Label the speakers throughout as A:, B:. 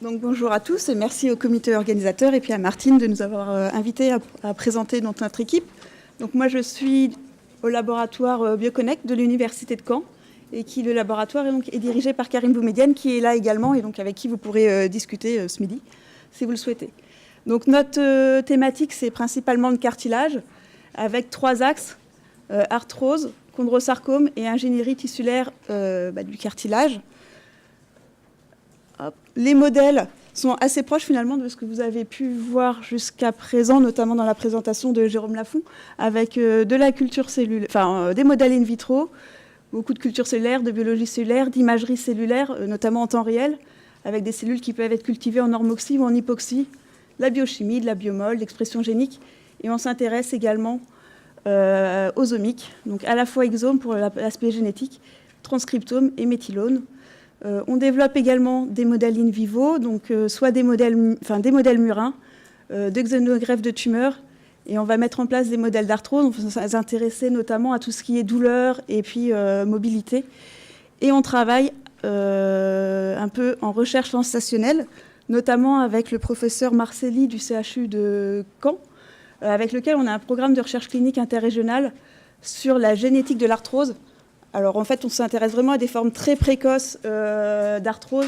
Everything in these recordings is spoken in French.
A: Donc, bonjour à tous et merci au comité organisateur et puis à Martine de nous avoir invités à présenter notre équipe. Donc moi je suis au laboratoire Bioconnect de l'Université de Caen et le laboratoire est dirigé par Karine Boumedienne qui est là également et donc avec qui vous pourrez discuter ce midi si vous le souhaitez. Donc notre thématique c'est principalement le cartilage avec 3 axes, arthrose, chondrosarcome et ingénierie tissulaire du cartilage. Hop. Les modèles sont assez proches finalement de ce que vous avez pu voir jusqu'à présent, notamment dans la présentation de Jérôme Lafont, avec de la culture cellulaire, des modèles in vitro, beaucoup de culture cellulaire, de biologie cellulaire, d'imagerie cellulaire, notamment en temps réel, avec des cellules qui peuvent être cultivées en normoxie ou en hypoxie, la biochimie, de la biomol, l'expression génique, et on s'intéresse également aux omiques, donc à la fois exome pour l'aspect génétique, transcriptome et méthylone. On développe également des modèles in vivo, donc soit des modèles murins, de xénogreffes de tumeurs, et on va mettre en place des modèles d'arthrose. On va s'intéresser notamment à tout ce qui est douleur et puis mobilité. Et on travaille un peu en recherche translationnelle, notamment avec le professeur Marcelli du CHU de Caen, avec lequel on a un programme de recherche clinique interrégionale sur la génétique de l'arthrose. Alors en fait, on s'intéresse vraiment à des formes très précoces d'arthrose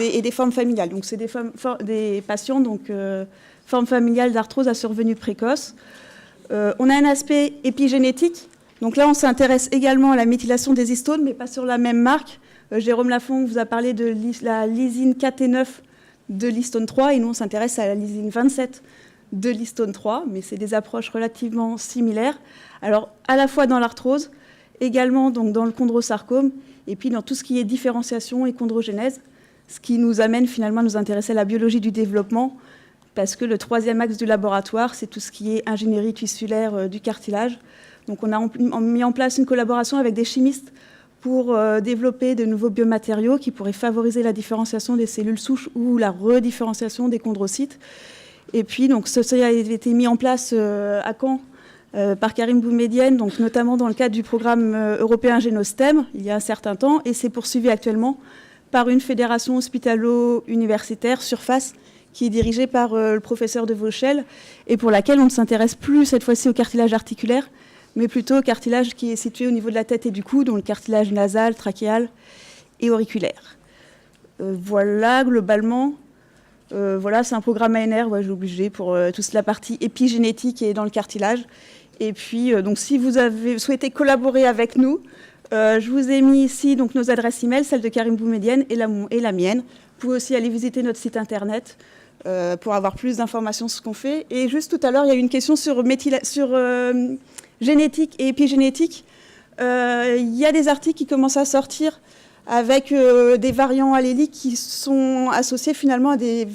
A: et des formes familiales. Donc c'est des patients, donc formes familiales d'arthrose à survenue précoce. On a un aspect épigénétique. Donc là, on s'intéresse également à la méthylation des histones, mais pas sur la même marque. Jérôme Lafont vous a parlé de la lysine KT9 de l'histone 3, et nous, on s'intéresse à la lysine 27 de l'histone 3, mais c'est des approches relativement similaires. Alors, à la fois dans l'arthrose, également donc, dans le chondrosarcome, et puis dans tout ce qui est différenciation et chondrogénèse, ce qui nous amène finalement à nous intéresser à la biologie du développement, parce que le 3e axe du laboratoire, c'est tout ce qui est ingénierie tissulaire du cartilage. Donc on a mis en place une collaboration avec des chimistes pour développer de nouveaux biomatériaux qui pourraient favoriser la différenciation des cellules souches ou la redifférenciation des chondrocytes. Et puis donc, ceci a été mis en place à Caen, par Karine Boumedienne, donc notamment dans le cadre du programme européen Génostem, il y a un certain temps, et c'est poursuivi actuellement par une fédération hospitalo-universitaire, Surface, qui est dirigée par le professeur de Vauchel, et pour laquelle on ne s'intéresse plus cette fois-ci au cartilage articulaire, mais plutôt au cartilage qui est situé au niveau de la tête et du cou, donc le cartilage nasal, trachéal et auriculaire. Voilà, globalement... voilà, c'est un programme ANR, j'ai obligé pour toute la partie épigénétique et dans le cartilage. Et puis, donc, si vous avez souhaité collaborer avec nous, je vous ai mis ici donc, nos adresses e-mail, celle de Karine Boumedienne et la mienne. Vous pouvez aussi aller visiter notre site internet pour avoir plus d'informations sur ce qu'on fait. Et juste tout à l'heure, il y a eu une question sur génétique et épigénétique. Il y a des articles qui commencent à sortir avec des variants alléliques qui sont associés finalement à des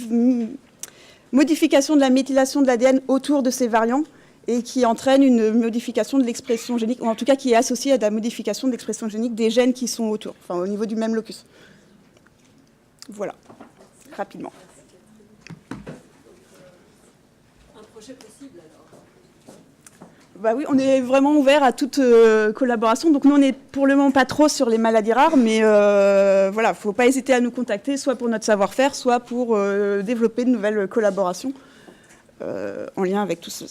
A: modifications de la méthylation de l'ADN autour de ces variants et qui entraînent une modification de l'expression génique, ou en tout cas qui est associée à la modification de l'expression génique des gènes qui sont autour, enfin au niveau du même locus. Voilà, rapidement.
B: Un projet possible alors?
A: Bah oui, on est vraiment ouvert à toute collaboration. Donc nous, on n'est pour le moment pas trop sur les maladies rares, mais voilà, il ne faut pas hésiter à nous contacter, soit pour notre savoir-faire, soit pour développer de nouvelles collaborations en lien avec tout ça.